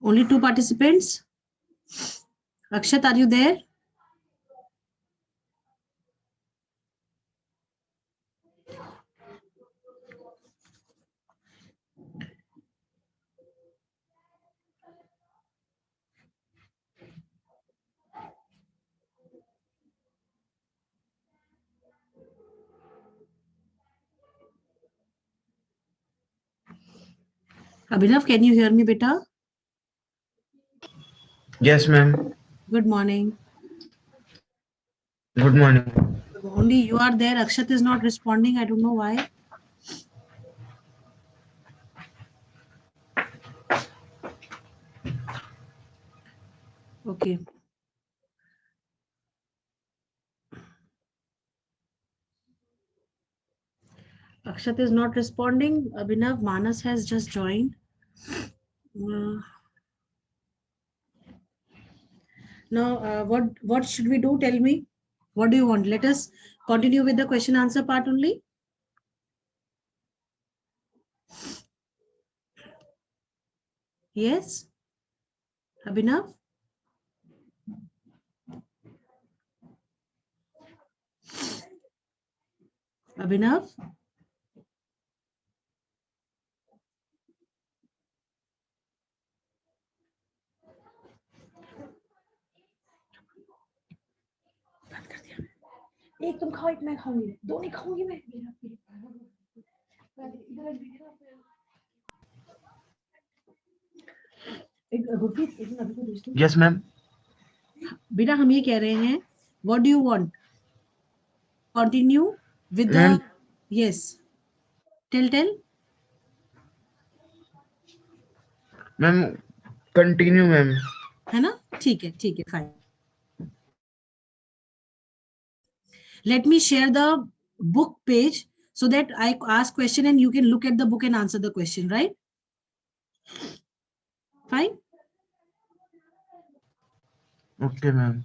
Only 2 participants. Akshat, are you there? Abhinav, can you hear me, beta? Yes, ma'am. Good morning. Good morning. Only you are there. Akshat is not responding. I don't know why. Okay. Akshat is not responding. Abhinav, Manas has just joined. Now, what should we do? Tell me. What do you want? Let us continue with the question answer part only. Yes, Abhinav. Abhinav. एक तुम खाओ, एक मैं खाऊंगी, दो नहीं खाऊंगी मैं। Yes, ma'am. बेटा हम ये कह रहे हैं, what do you want? Continue with the Ma'am, yes. Tell. ma'am, continue, ma'am. है ना? ठीक है, fine. Let me share the book page so that I ask question and you can look at the book and answer the question, right? Fine. Okay, ma'am.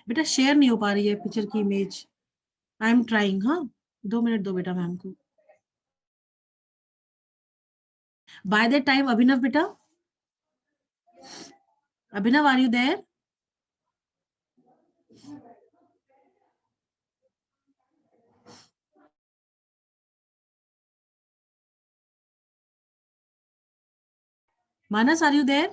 बेटा share नहीं हो पा रही है पिक्चर की इमेज. I am trying. हाँ, 2 minute दो बेटा मैम को. बाय द टाइम अभिनव बेटा, Abhinav are you there? Manas are you there?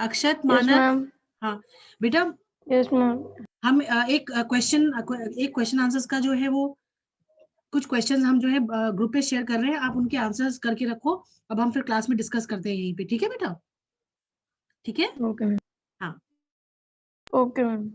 Akshat, Yes, Manas. ma'am. हाँ बेटा, Yes, ma'am. हम एक क्वेश्चन आंसर्स का जो है वो कुछ क्वेश्चंस हम जो है ग्रुप पे शेयर कर रहे हैं. आप उनके आंसर्स करके रखो. अब हम फिर क्लास में डिस्कस करते हैं यहीं पे. ठीक है बेटा? ठीक है. Okay, ma'am. हाँ. Okay, ma'am.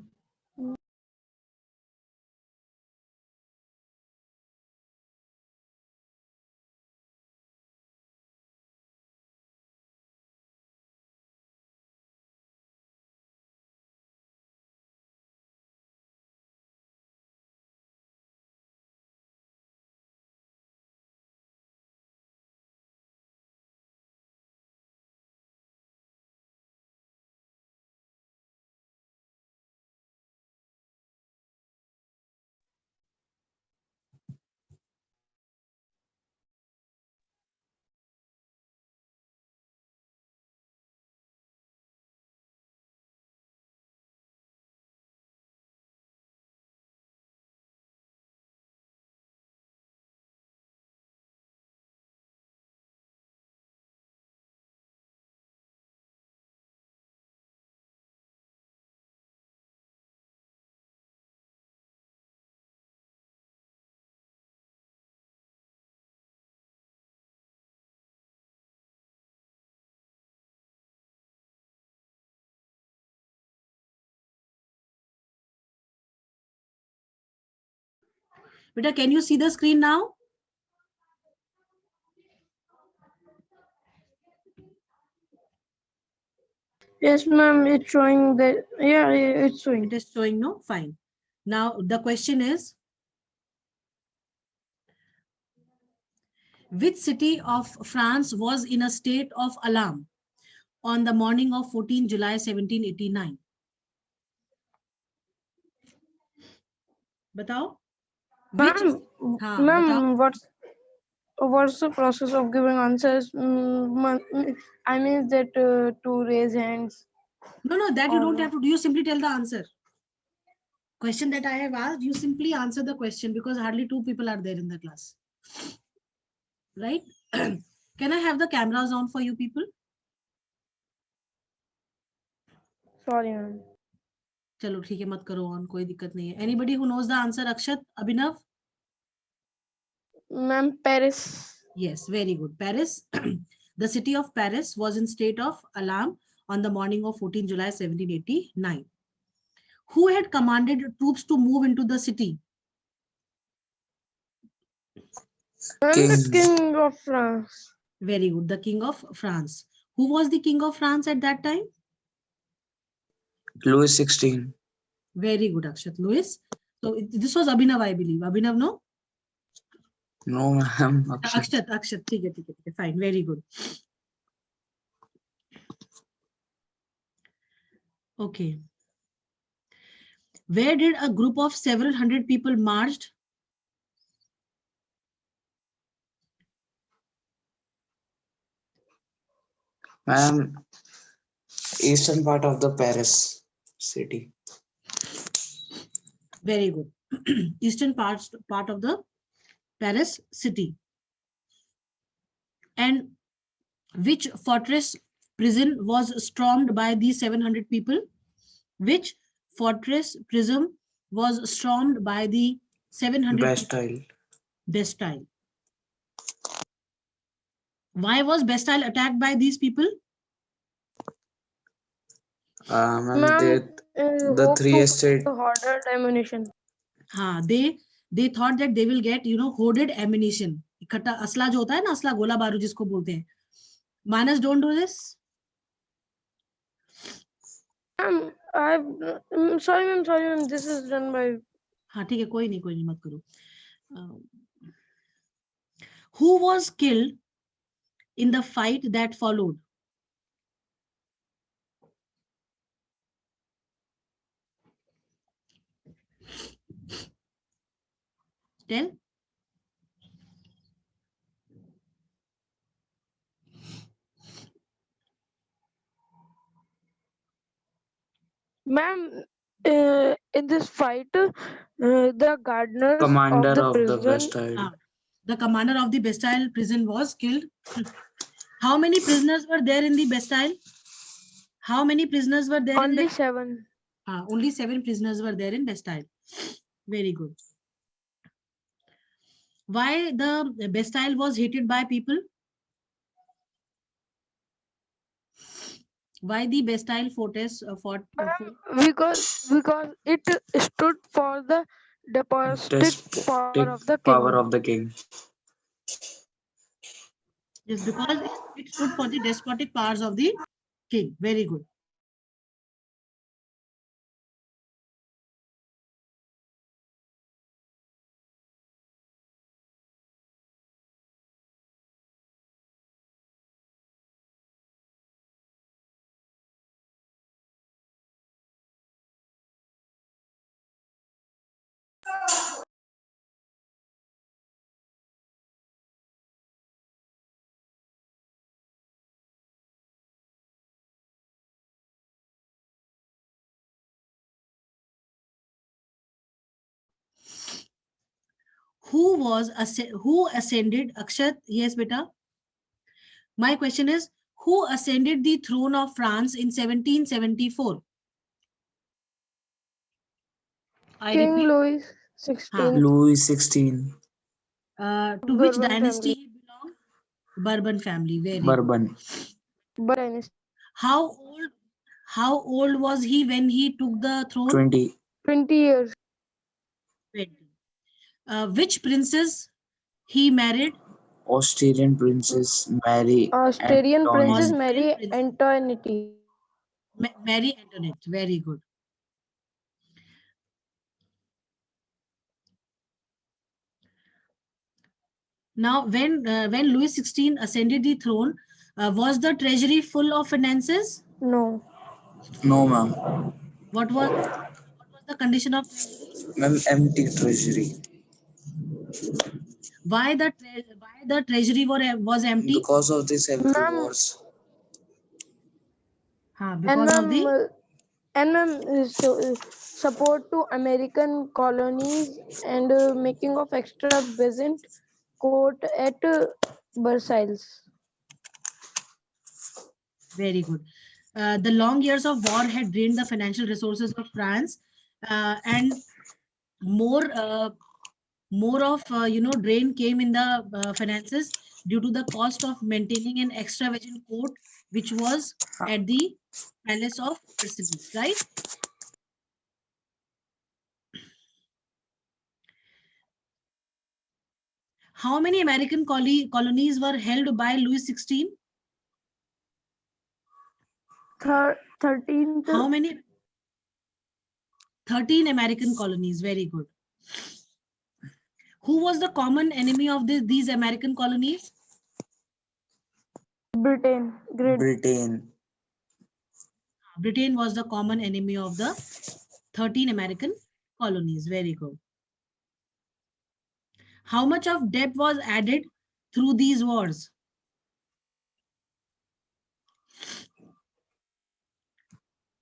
बेटा can you see the screen now? Yes, ma'am. It's showing that. Yeah, it's showing. It is showing, no? Fine. Now the question is, which city of France was in a state of alarm on the morning of 14 July 1789? बताओ. Which? Ma'am, हाँ बताओ. ma'am, what's the process of giving answers? I mean that to raise hands No, that you don't or have to do. You simply tell the answer. Question that I have asked, you simply answer the question because hardly 2 people are there in the class. Right? Can I have the cameras on for you people? sorry, ma'am. चलो ठीक है, मत करो on, कोई दिक्कत नहीं है. Anybody who knows the answer? Akshat, Abhinav? Ma'am, Paris. Yes, very good. Paris. The city of Paris was in state of alarm on the morning of 14 July 1789. Who had commanded troops to move into the city? I'm King. the king of France. Very good. The king of France. Who was the king of France at that time? Louis 16. Very good, Akshat. Louis. So this was Abhinav, I believe. Abhinav, no? No, ma'am. Akshat. Akshat. ठीक है. Fine. Very good. Okay. Where did a group of several hundred people marched? Ma'am, eastern part of the Paris city. Very good. Eastern part of the Paris city. And which fortress prison was stormed by these 700 people? Which fortress prison was stormed by the 700 people? Bastille. Bastille. Why was Bastille attacked by these people? Ma'am, Ma'am, the hope three to estate. hoarded ammunition. हाँ, they thought that they will get, hoarded ammunition. इकट्ठा असला जो होता है ना, असला गोला बारूद जिसको बोलते हैं. Manas, don't do this. Ma'am, sorry, ma'am. This is done by. हाँ ठीक है, कोई नहीं मत करो. Who was killed in the fight that followed? Tell. Ma'am, in this fight, the gardeners Commander of the of the prison, Bastille. The commander of the Bastille prison was killed. How many prisoners were there in the Bastille? How many prisoners were there in only the... 7. Only 7 prisoners were there in Bastille. Very good. Why the Bastille was hated by people? Why the Bastille fortress fought? Because it stood for the despotic power of the king. Power of the king. Yes, because it stood for the despotic powers of the king. Very good. Who ascended Akshat? Yes, beta. My question is, who ascended the throne of France in 1774? I King repeat. Louis XVI, Louis 16. To which Bourbon dynasty family. he belonged? Bourbon family. Very good. Bourbon. Bourbon. How old was he when he took the throne? 20. 20 years. 20. Which princess he married? Australian Princess Mary Australian Princess Antoinette. Mary Princess Antoinette. Mary Antoinette. Very good. Now, when Louis XVI ascended the throne, was the treasury full of finances? No. No, ma'am. What was the condition of treasury? Ma'am, empty treasury. Why the treasury was empty? Because of the several Ma'am, wars. and Because of the... ma'am, support to American colonies and making of extra peasant court at Versailles. Very good. The long years of war had drained the financial resources of France, and more of drain came in the finances due to the cost of maintaining an extravagant court, which was at the Palace of Versailles, right? How many American colonies were held by Louis XVI? 13. How many? 13 American colonies. Very good. Who was the common enemy of these American colonies? Britain. Great Britain. Britain was the common enemy of the 13 American colonies. Very good. How much of debt was added through these wars?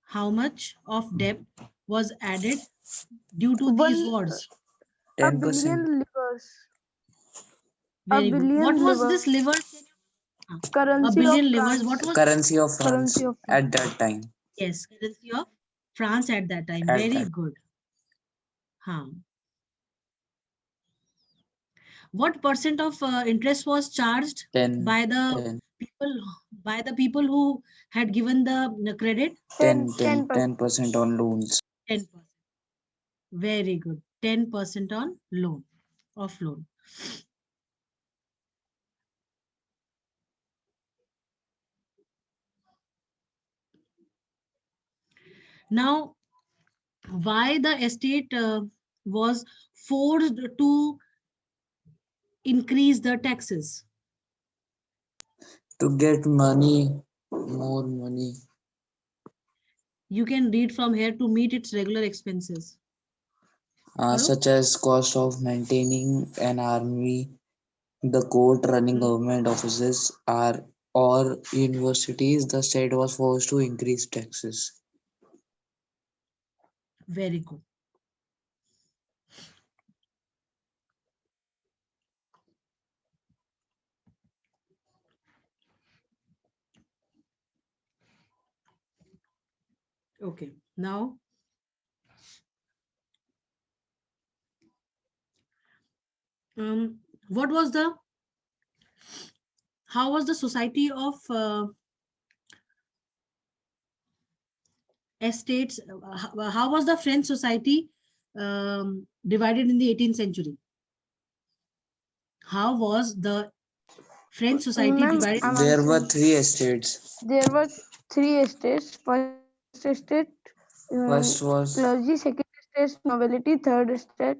How much of debt was added due to these wars? 1 10%. billion livers. Very good. billion What was livers. this liver? A Currency billion of livers. France. What was... Currency of France Currency of at that time. Yes, currency of France at that time. At Very that. good. What percent of interest was charged 10. by the 10. people who had given the credit? 10% on loans. 10%. Very good. 10% on loan, of loan. Now, why the estate was forced to increase the taxes? To get money, more money. You can read from here: to meet its regular expenses. Such as cost of maintaining an army, the court running government offices, are or universities. The state was forced to increase taxes. Very good. Okay, now what was the how was the society of estates, how was the French society divided in the 18th century? How was the French society Ma'am, divided? I'm There were answering. 3 estates. There were 3 estates. First estate, First was clergy. Second estate, nobility. Third estate,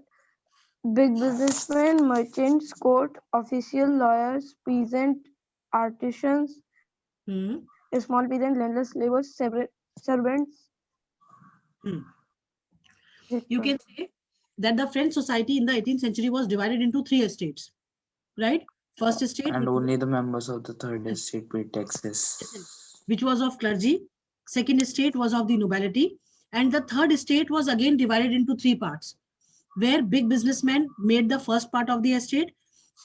big businessmen, merchants, court official, lawyers, peasant, artisans, Hmm. small peasant, landless, laborers, servants, Hmm. You etc. can say that the French society in the 18th century was divided into 3 estates, right? First estate, and which was, only the members of the third listen, estate paid listen, taxes. which was of clergy. Second estate was of the nobility, and the third estate was again divided into 3 parts, where big businessmen made the first part of the estate,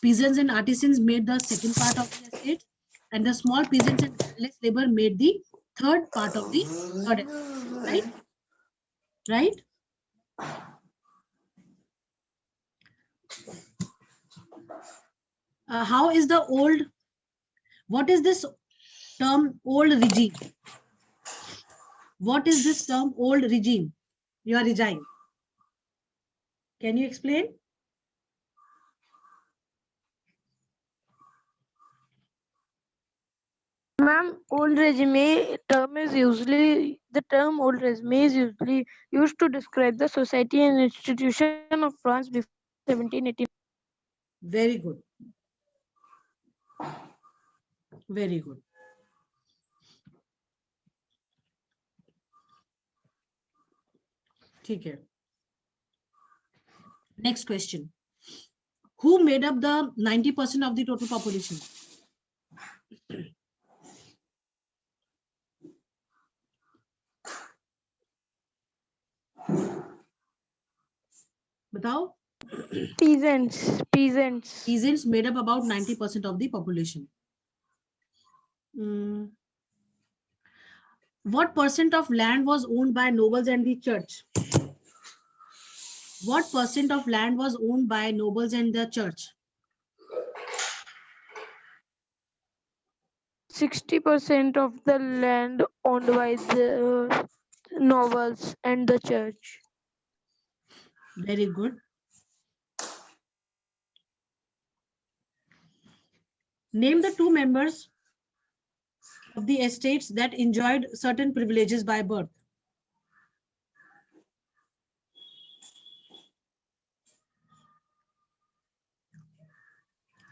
peasants and artisans made the second part of the estate, and the small peasants and landless labor made the third part of the third estate. Right? Right? How is the old? What is this term old regime? What is this term old regime? Your regime. Can you explain? Ma'am, the term old regime is usually used to describe the society and institution of France before 1780. Very good. Very good. ठीक है. Next question. Who made up the 90% of the total population? बताओ. Peasants. Peasants made up about 90% of the population. What percent of land was owned by nobles and the church? What percent of land was owned by nobles and the church? 60% of the land owned by the nobles and the church. Very good. Name the 2 members of the estates that enjoyed certain privileges by birth.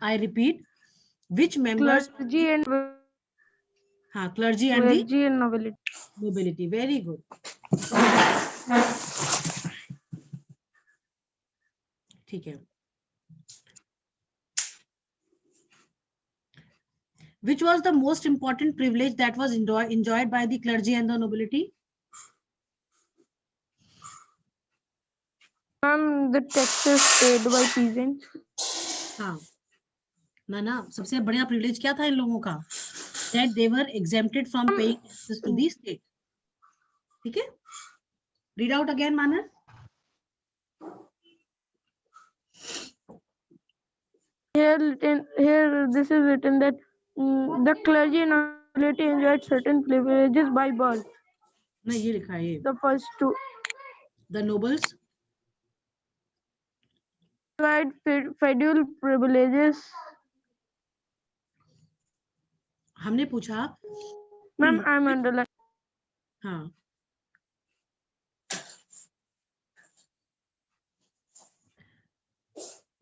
I repeat, which members of Clergy and clergy and the nobility. nobility. Very good. ठीक है. Which was the most important privilege that was enjoyed by the clergy and the nobility? The taxes paid by peasants. हाँ ना सबसे बढ़िया privilege क्या था इन लोगों का? That they were exempted from paying taxes to the state. ठीक है? Read out again, Manas. Here this is written that the clergy and nobility enjoyed certain privileges by birth. नहीं ये लिखा है ये. The first two The nobles enjoyed feudal privileges. हमने पूछा. Ma'am, I'm underlining. हाँ.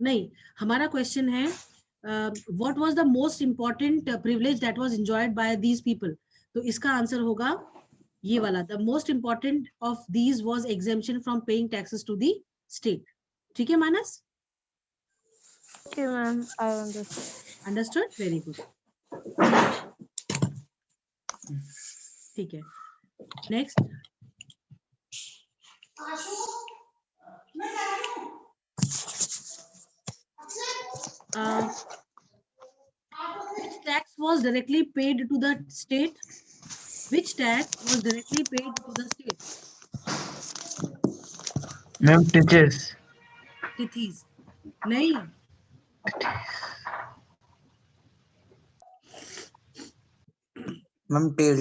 नहीं हमारा क्वेश्चन है what was the most important privilege that was enjoyed by these people. तो इसका आंसर होगा ये वाला. The most important of these was exemption from paying taxes to the state. ठीक है मानस? Okay, ma'am, I understood. Understood? Very good. ठीक है. Next. Which tax was directly paid to the state? Which tax was directly paid to the state? Ma'am, teachers. Tithis. नहीं. Ma'am, tail.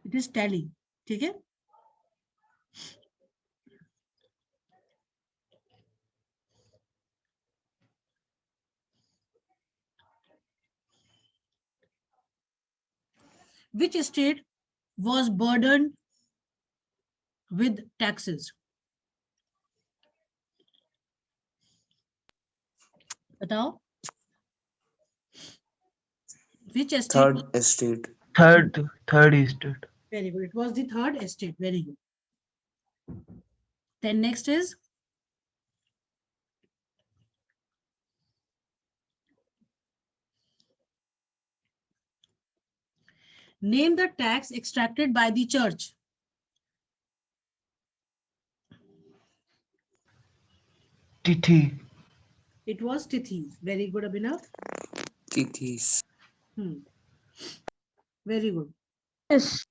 It is tally. ठीक है. Which state was burdened with taxes? बताओ. Which estate? Third estate. Third estate. Very good. It was the third estate. Very good. Then next is name the tax extracted by the church. Tithi. It was tithis. Very good, Abhinav. Tithis. Very good. Yes.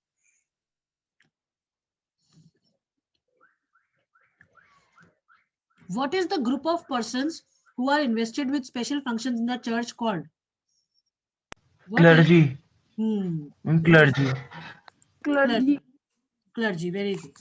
What is the group of persons who are invested with special functions in the church called? What Clergy. is? Clergy. Clergy. Clergy. Very good.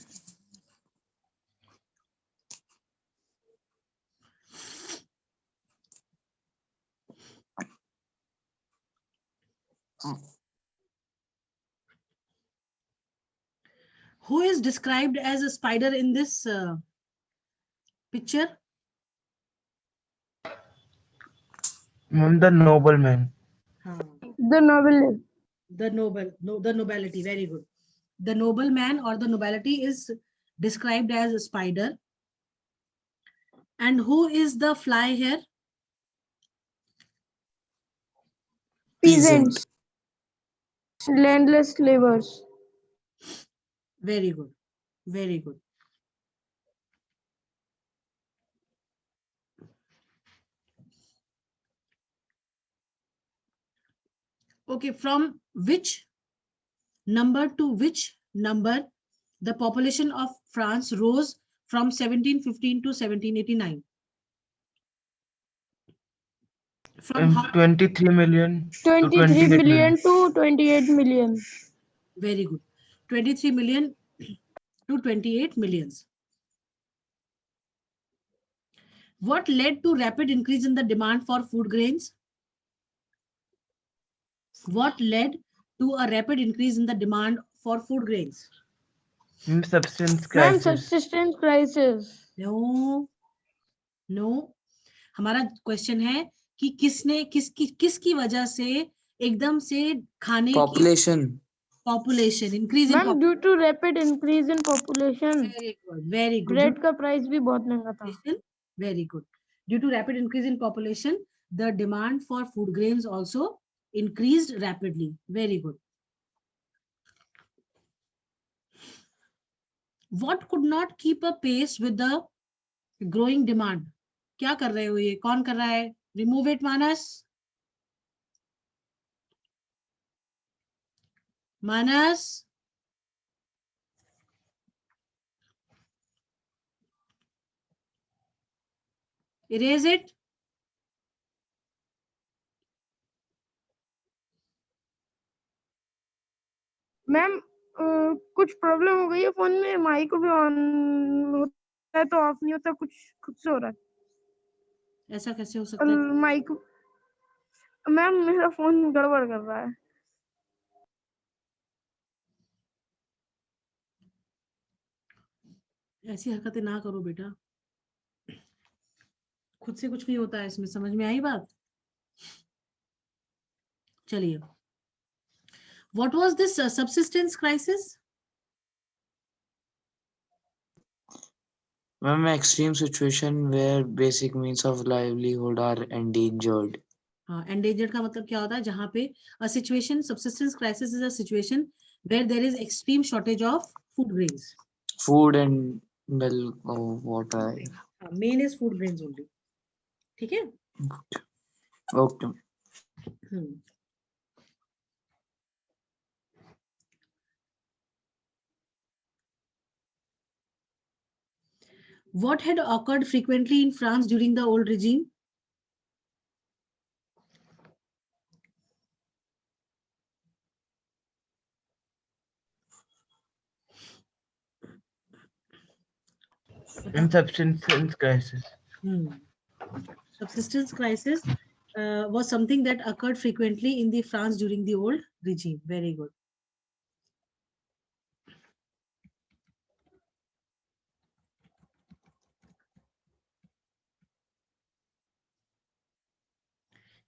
Who is described as a spider in this picture? Ma'am, the nobleman. The novelist. The nobility. Very good. The nobleman or the nobility is described as a spider. And who is the fly here? Peasants. Landless laborers. Very good. Very good. Okay, from which number to which number the population of France rose from 1715 to 1789? From how? 23 million to 23 28 million million. to 28 million. Very good. 23 million to 28 millions. What led to rapid increase in the demand for food grains? What led to a rapid increase in the demand for food grains? Subsistence Ma'am, crisis. subsistence crisis. No. हमारा question है कि किसकी वजह से एकदम से खाने Population. Population increase in Ma'am, due to rapid increase in population. Very good bread का प्राइस भी बहुत महंगा था. Very good. Due to rapid increase in population, the demand for food grains also increased rapidly. Very good. What could not keep a pace with the growing demand? क्या कर रहे हो ये? कौन कर रहा है? Remove it, Manas. Manas. Erase it. Ma'am कुछ प्रॉब्लम हो गई है फोन में. माइक भी ऑन होता है तो ऑफ नहीं होता. कुछ खुद से हो रहा है. ऐसा कैसे हो सकता है? माइक मैम मेरा फोन गड़बड़ कर रहा है. ऐसी हरकतें ना करो बेटा. खुद से कुछ नहीं होता है इसमें. समझ में आई बात? चलिए. What was this subsistence crisis? Ma'am, extreme situation where basic means of livelihood are endangered. हाँ, endangered का मतलब क्या होता है? जहाँ पे a situation, subsistence crisis is a situation where there is extreme shortage of food grains. Food and milk or water. हाँ, main is food grains only. ठीक है? Okay. Hmm. What had occurred frequently in France during the old regime? In subsistence crisis. Subsistence crisis was something that occurred frequently in the France during the old regime. Very good.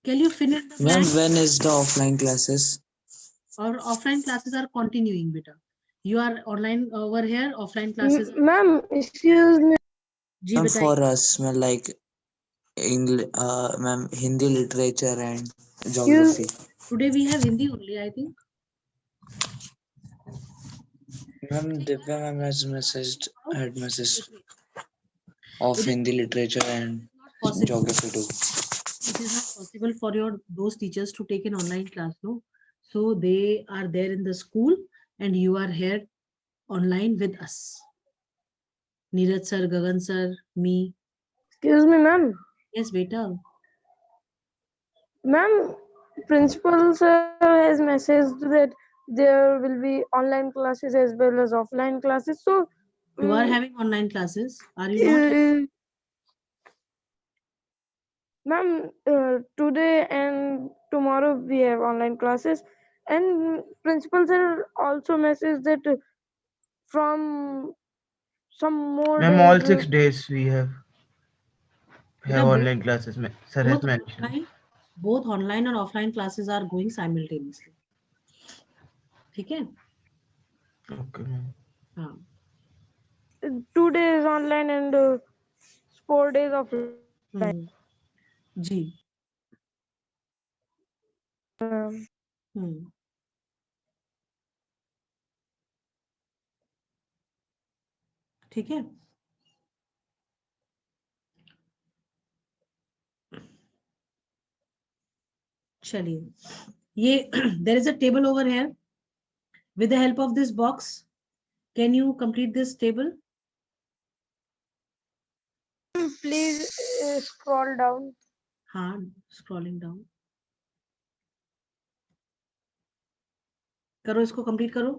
Can you finish the Ma'am, blank? when is the offline classes? Or offline classes are continuing, beta. You are online over here, offline classes. Ma'am, excuse me. Ji Ma'am, बताइए. for us, ma'am, like English, ma'am, Hindi literature and geography. Today we have Hindi only, I think. Ma'am, Divya ma'am has messaged, had messaged of It is Hindi literature and not possible. geography too. It is not possible for your those teachers to take an online class, no. So they are there in the school, and you are here online with us. Neeraj sir, Gagan sir, me. Excuse me, ma'am. Yes, beta. Ma'am, principal sir has messaged that there will be online classes as well as offline classes. So, You are having online classes. Are you not having? ma'am, today and tomorrow we have online classes, and principal sir also messaged that from some more Ma'am, days. all 6 days we have Beta, online classes. Sir has mentioned. both online and offline classes are going simultaneously. ठीक है? Okay, ma'am. हाँ. 2 days online and 4 days offline. Ji. Um, हम्म. ठीक है? चलिए. ये there is a table over here. With the help of this box, can you complete this table? please scroll down. हाँ, scrolling down. करो, इसको complete करो.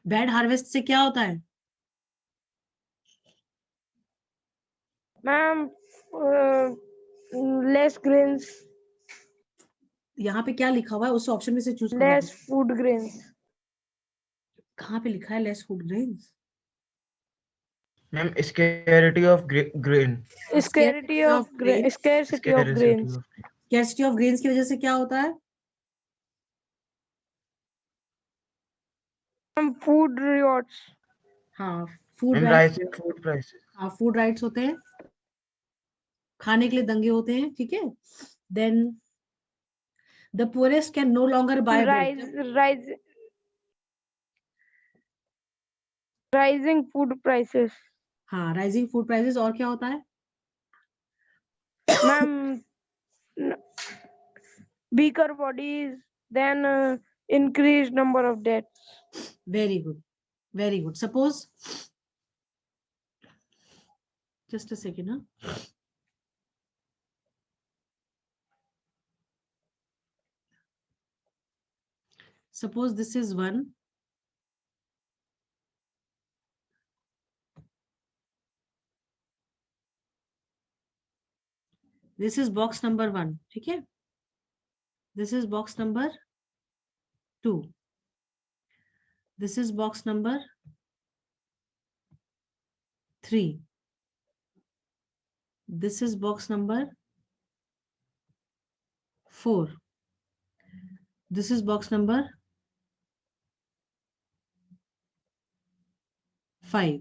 Bad harvest से क्या होता है? Ma'am, less grains, यहाँ पे क्या लिखा हुआ है? उस ऑप्शन में से चूज करो. less food grains. कहाँ पे लिखा है less food grains? Ma'am, scarcity of grain. Scarcity of grains. Scarcity of grain. Scarcity of grains की वजह से क्या होता है? Food riots. हाँ, food And rights. rising food prices. हाँ, फूड राइट्स होते हैं, खाने के लिए दंगे होते हैं. ठीक है? Then the poorest can no longer buy bread. Rising food prices. हाँ, राइजिंग फूड प्राइसेस. और क्या होता है? Ma'am, weaker bodies, then increased number of deaths. Very good, very good. Suppose just a second, huh? Suppose this is 1. This is box number 1. ठीक है? This is box number 2. This is box number 3. This is box number 4. This is box number 5.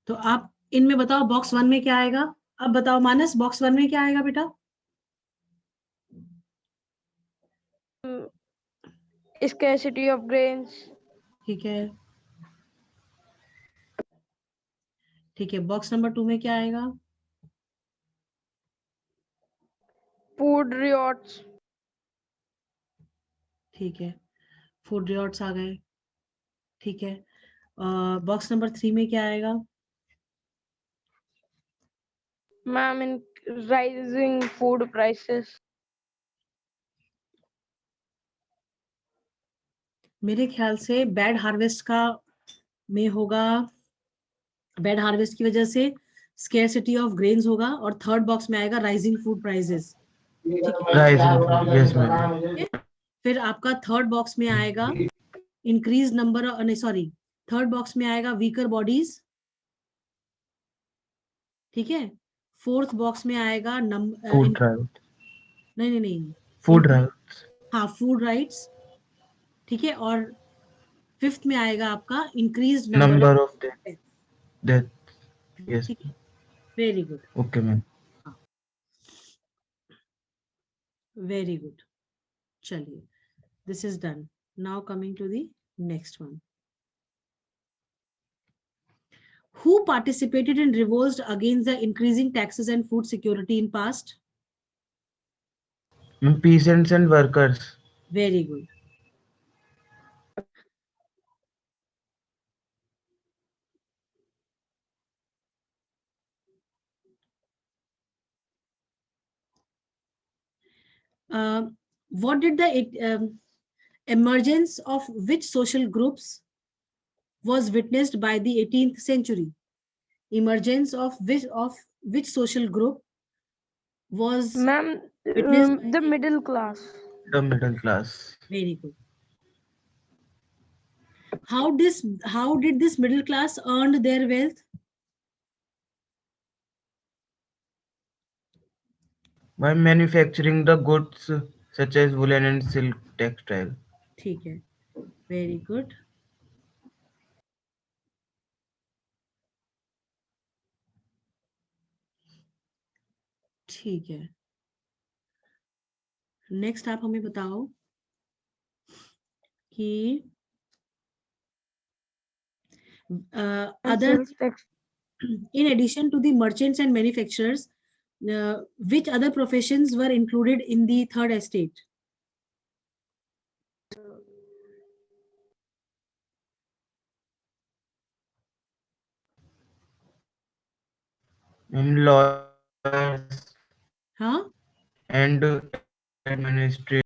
तो आप इनमें बताओ box 1 में क्या आएगा? अब बताओ मानस, बॉक्स 1 में क्या आएगा बेटा? Scarcity of grains. ठीक है, ठीक है. बॉक्स नंबर 2 में क्या आएगा? Food riots. ठीक है, फूड रियॉट्स आ गए. ठीक है. बॉक्स नंबर 3 में क्या आएगा? Ma'am, in rising food prices. मेरे ख्याल से बैड हार्वेस्ट का में होगा. बैड हार्वेस्ट की वजह से स्केर्सिटी ऑफ ग्रेन्स होगा. और थर्ड बॉक्स में आएगा राइजिंग फूड प्राइसेस. ठीक है. Rising food. Yes, ma'am. फिर आपका थर्ड बॉक्स में आएगा इंक्रीज नंबर, नहीं सॉरी, थर्ड बॉक्स में आएगा वीकर बॉडीज. ठीक है. फोर्थ बॉक्स में आएगा Food rights. नहीं नहीं नहीं, Food rights. हाँ, फूड राइट्स. ठीक है. और फिफ्थ में आएगा आपका increase number Number of of death. Yes. ठीक है. Very good. Okay, ma'am. Very good. चलिए, this is done. Now coming to the next one. Who participated in revolts against the increasing taxes and food security in past? Ma'am, peasants and workers. Very good. What did the emergence of which social groups was witnessed by the 18th century? Emergence of which social group was Ma'am, witnessed by the middle class. The middle class. Very good. How did this middle class earned their wealth? By manufacturing the goods such as woolen and silk textile. ठीक है. Very good. ठीक है. Next आप हमें बताओ कि other in addition to the merchants and manufacturers, which other professions were included in the third estate? Lawyers Huh? and administrators.